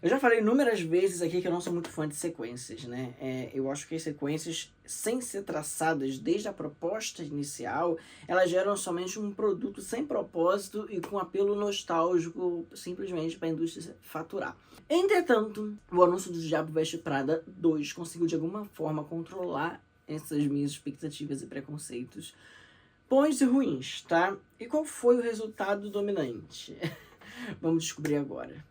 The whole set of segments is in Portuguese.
Eu já falei inúmeras vezes aqui que eu não sou muito fã de sequências, né? Eu acho que as sequências, sem ser traçadas desde a proposta inicial, elas geram somente um produto sem propósito e com apelo nostálgico, simplesmente para a indústria faturar. Entretanto, o anúncio do Diabo Veste Prada 2 conseguiu de alguma forma controlar essas minhas expectativas e preconceitos bons e ruins, tá? E qual foi o resultado dominante? Vamos descobrir agora.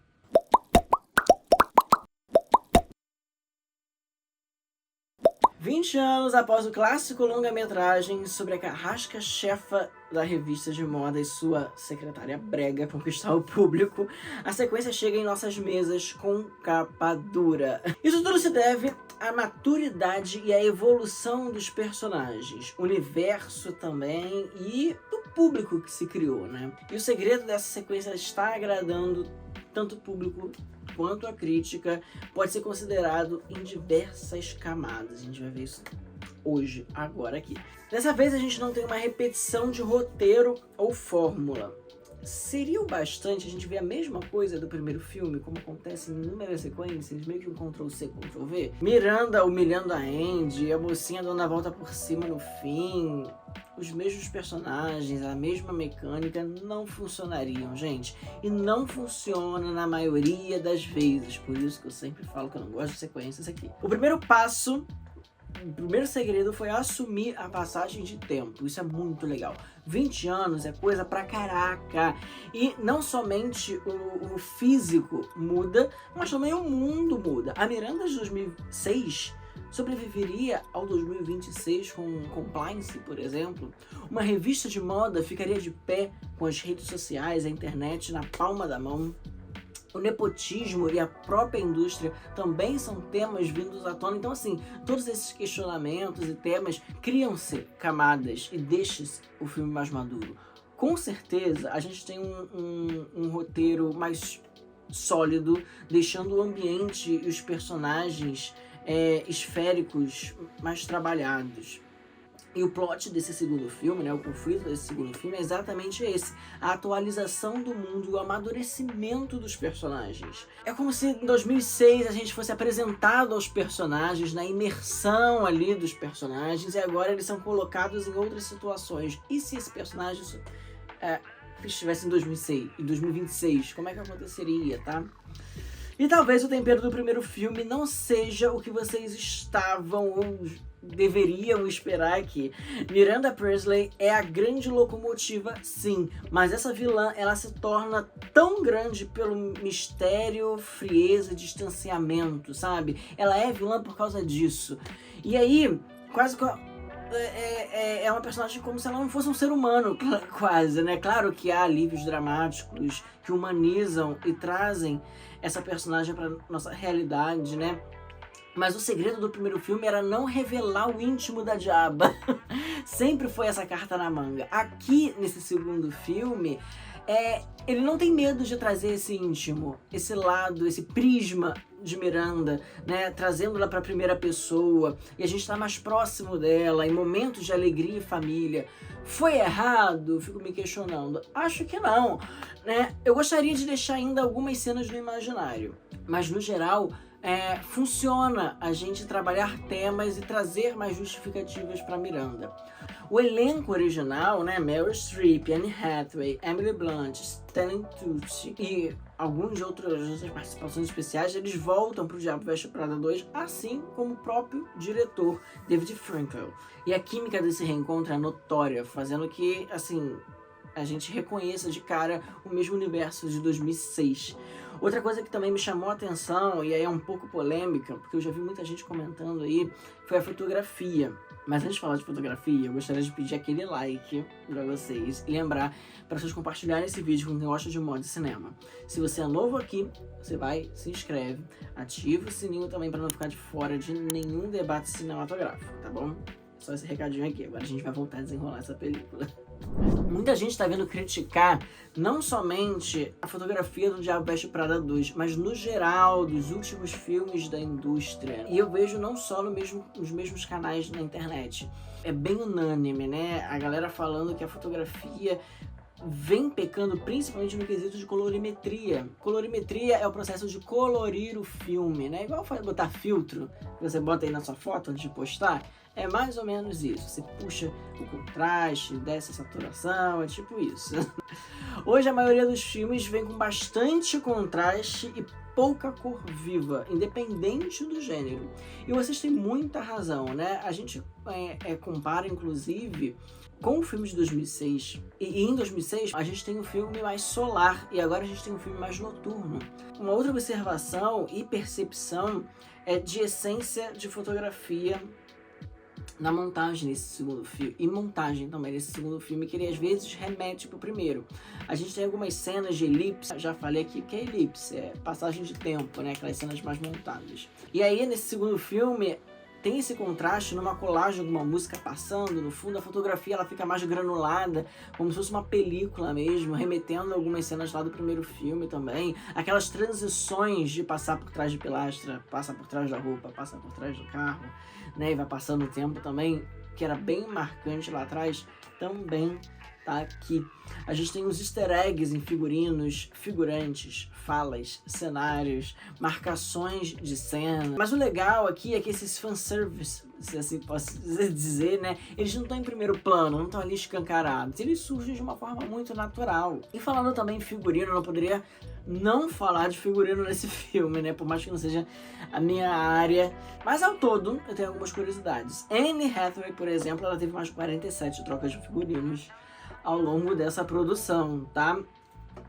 20 anos após o clássico longa-metragem sobre a carrasca chefa da revista de moda e sua secretária brega conquistar o público, a sequência chega em nossas mesas com capa dura. Isso tudo se deve à maturidade e à evolução dos personagens, universo também e do público que se criou, né? E o segredo dessa sequência está agradando tanto o público quanto a crítica, pode ser considerado em diversas camadas. A gente vai ver isso hoje, agora aqui. Dessa vez a gente não tem uma repetição de roteiro ou fórmula. Seria o bastante a gente ver a mesma coisa do primeiro filme, como acontece em inúmeras sequências, meio que um Ctrl-C, Ctrl-V? Miranda humilhando a Andy, a mocinha dando a volta por cima no fim, os mesmos personagens, a mesma mecânica, não funcionariam, gente. E não funciona na maioria das vezes, por isso que eu sempre falo que eu não gosto de sequências aqui. O primeiro passo, o primeiro segredo foi assumir a passagem de tempo. Isso é muito legal. 20 anos é coisa pra caraca. E não somente o físico muda, mas também o mundo muda. A Miranda de 2006 sobreviveria ao 2026 com compliance, por exemplo. Uma revista de moda ficaria de pé com as redes sociais, a internet na palma da mão. O nepotismo e a própria indústria também são temas vindos à tona. Então, assim, todos esses questionamentos e temas criam-se camadas e deixa-se o filme mais maduro. Com certeza, a gente tem um roteiro mais sólido, deixando o ambiente e os personagens esféricos mais trabalhados. E o plot desse segundo filme, né, o conflito desse segundo filme é exatamente esse. A atualização do mundo e o amadurecimento dos personagens. É como se em 2006 a gente fosse apresentado aos personagens, na imersão ali dos personagens, e agora eles são colocados em outras situações. E se esse personagem estivesse em 2006, em 2026, como é que aconteceria, tá? E talvez o tempero do primeiro filme não seja o que vocês estavam ou deveriam esperar aqui. Miranda Priestly é a grande locomotiva, sim, mas essa vilã, ela se torna tão grande pelo mistério, frieza e distanciamento, sabe? Ela é vilã por causa disso. E aí, quase que é uma personagem como se ela não fosse um ser humano, quase, né? Claro que há alívios dramáticos que humanizam e trazem essa personagem para nossa realidade, né? Mas o segredo do primeiro filme era não revelar o íntimo da diaba. Sempre foi essa carta na manga. Aqui, nesse segundo filme, ele não tem medo de trazer esse íntimo, esse lado, esse prisma de Miranda, né, trazendo-la para a primeira pessoa, e a gente está mais próximo dela, em momentos de alegria e família. Foi errado? Fico me questionando. Acho que não, né? Eu gostaria de deixar ainda algumas cenas no imaginário, mas no geral funciona a gente trabalhar temas e trazer mais justificativas para Miranda. O elenco original, né, Meryl Streep, Anne Hathaway, Emily Blunt, Stanley Tucci e algumas outras participações especiais, eles voltam para o Diabo Veste Prada 2, assim como o próprio diretor, David Frankel. E a química desse reencontro é notória, fazendo que, assim, a gente reconheça de cara o mesmo universo de 2006. Outra coisa que também me chamou a atenção, e aí é um pouco polêmica, porque eu já vi muita gente comentando aí, foi a fotografia. Mas antes de falar de fotografia, eu gostaria de pedir aquele like pra vocês e lembrar para vocês compartilharem esse vídeo com quem gosta de moda e cinema. Se você é novo aqui, você vai, se inscreve, ativa o sininho também para não ficar de fora de nenhum debate cinematográfico, tá bom? Só esse recadinho aqui, agora a gente vai voltar a desenrolar essa película. Muita gente está vindo criticar não somente a fotografia do Diabo Veste Prada 2, mas no geral dos últimos filmes da indústria. E eu vejo não só nos mesmos canais na internet. É bem unânime, né? A galera falando que a fotografia vem pecando principalmente no quesito de colorimetria. Colorimetria é o processo de colorir o filme, né? Igual botar filtro, que você bota aí na sua foto antes de postar. É mais ou menos isso. Você puxa o contraste, desce a saturação, é tipo isso. Hoje a maioria dos filmes vem com bastante contraste e pouca cor viva, independente do gênero. E vocês têm muita razão, né? A gente compara, inclusive, com o filme de 2006. E em 2006 a gente tem um filme mais solar e agora a gente tem um filme mais noturno. Uma outra observação e percepção é de essência de fotografia na montagem nesse segundo filme, e montagem também nesse segundo filme, que ele às vezes remete pro primeiro. A gente tem algumas cenas de elipse, já falei aqui que é elipse, é passagem de tempo, né, aquelas cenas mais montadas. E aí nesse segundo filme tem esse contraste numa colagem de uma música passando, no fundo a fotografia ela fica mais granulada, como se fosse uma película mesmo, remetendo a algumas cenas lá do primeiro filme também. Aquelas transições de passar por trás de pilastra, passa por trás da roupa, passa por trás do carro, né, e vai passando o tempo também, que era bem marcante lá atrás, também tá aqui. A gente tem os easter eggs em figurinos, figurantes, falas, cenários, marcações de cena. Mas o legal aqui é que esses fanservice, se assim posso dizer, né, eles não estão em primeiro plano, não estão ali escancarados, eles surgem de uma forma muito natural. E falando também em figurino, eu não poderia não falar de figurino nesse filme, né, por mais que não seja a minha área, mas ao todo eu tenho algumas curiosidades. Anne Hathaway, por exemplo, ela teve mais de 47 trocas de figurinos ao longo dessa produção, tá?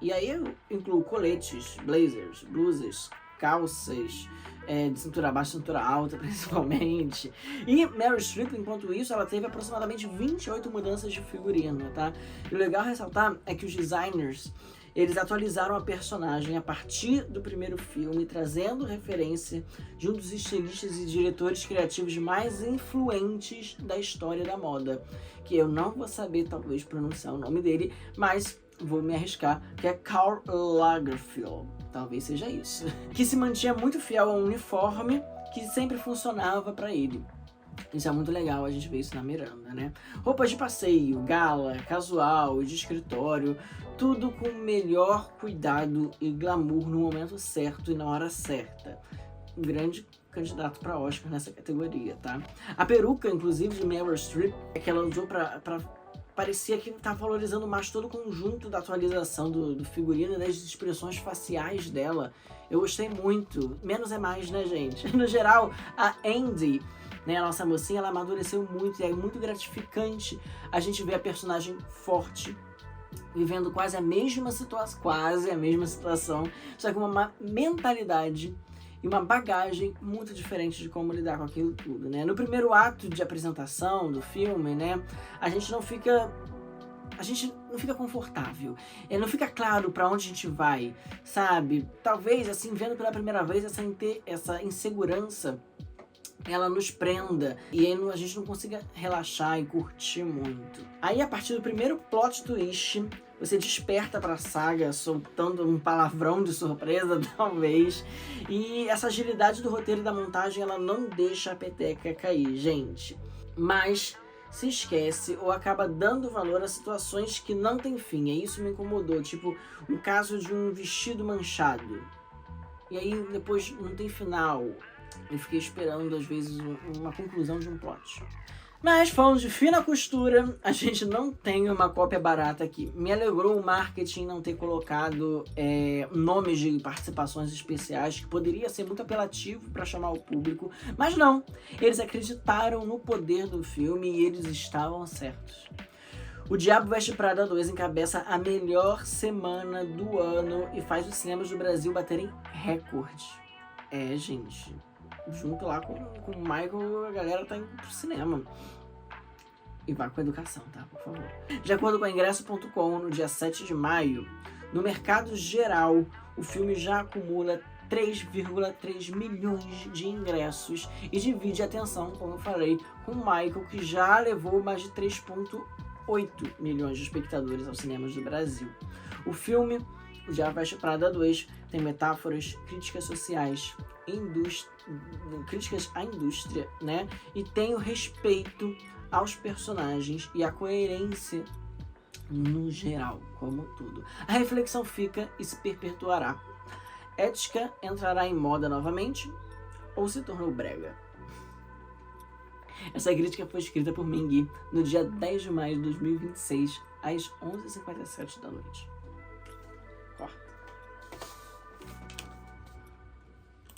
E aí eu incluo coletes, blazers, blusas, calças, de cintura baixa, cintura alta, principalmente. E Meryl Streep, enquanto isso, ela teve aproximadamente 28 mudanças de figurino, tá? E o legal ressaltar é que os designers, eles atualizaram a personagem a partir do primeiro filme, trazendo referência de um dos estilistas e diretores criativos mais influentes da história da moda, que eu não vou saber, talvez, pronunciar o nome dele, mas vou me arriscar, que é Karl Lagerfeld, talvez seja isso, que se mantinha muito fiel ao uniforme que sempre funcionava para ele. Isso é muito legal, a gente vê isso na Miranda, né? Roupas de passeio, gala, casual, de escritório, tudo com o melhor cuidado e glamour no momento certo e na hora certa. Um grande candidato para Oscar nessa categoria, tá? A peruca, inclusive, de Meryl Streep, é que ela usou pra parecia que tá valorizando mais todo o conjunto da atualização do figurino e das expressões faciais dela. Eu gostei muito. Menos é mais, né, gente? No geral, a Andy, né, a nossa mocinha, ela amadureceu muito e é muito gratificante a gente ver a personagem forte, vivendo quase a mesma situação, só que uma mentalidade e uma bagagem muito diferente de como lidar com aquilo tudo, né? No primeiro ato de apresentação do filme, né, a gente não fica confortável, não fica claro pra onde a gente vai, sabe? Talvez, assim, vendo pela primeira vez essa insegurança, ela nos prenda e aí a gente não consiga relaxar e curtir muito. Aí, a partir do primeiro plot twist, você desperta pra saga soltando um palavrão de surpresa, talvez. E essa agilidade do roteiro e da montagem, ela não deixa a peteca cair, gente. Mas se esquece ou acaba dando valor a situações que não tem fim. E isso me incomodou, tipo um caso de um vestido manchado. E aí depois não tem final. Eu fiquei esperando, às vezes, uma conclusão de um plot. Mas, falando de fina costura, a gente não tem uma cópia barata aqui. Me alegrou o marketing não ter colocado nomes de participações especiais, que poderia ser muito apelativo para chamar o público, mas não. Eles acreditaram no poder do filme e eles estavam certos. O Diabo Veste Prada 2 encabeça a melhor semana do ano e faz os cinemas do Brasil baterem recorde. Gente, junto lá com o Michael, a galera tá indo pro cinema. E vá com educação, tá? Por favor. De acordo com a Ingresso.com, no dia 7 de maio, no mercado geral, o filme já acumula 3,3 milhões de ingressos e divide a atenção, como eu falei, com o Michael, que já levou mais de 3,8 milhões de espectadores aos cinemas do Brasil. O filme, O Diabo Veste Prada 2, tem metáforas, críticas sociais, críticas à indústria, né? E tem o respeito aos personagens e a coerência no geral, como tudo. A reflexão fica e se perpetuará. Ética entrará em moda novamente ou se tornou brega? Essa crítica foi escrita por mim, Gui, no dia 10 de maio de 2026, às 11h57 da noite.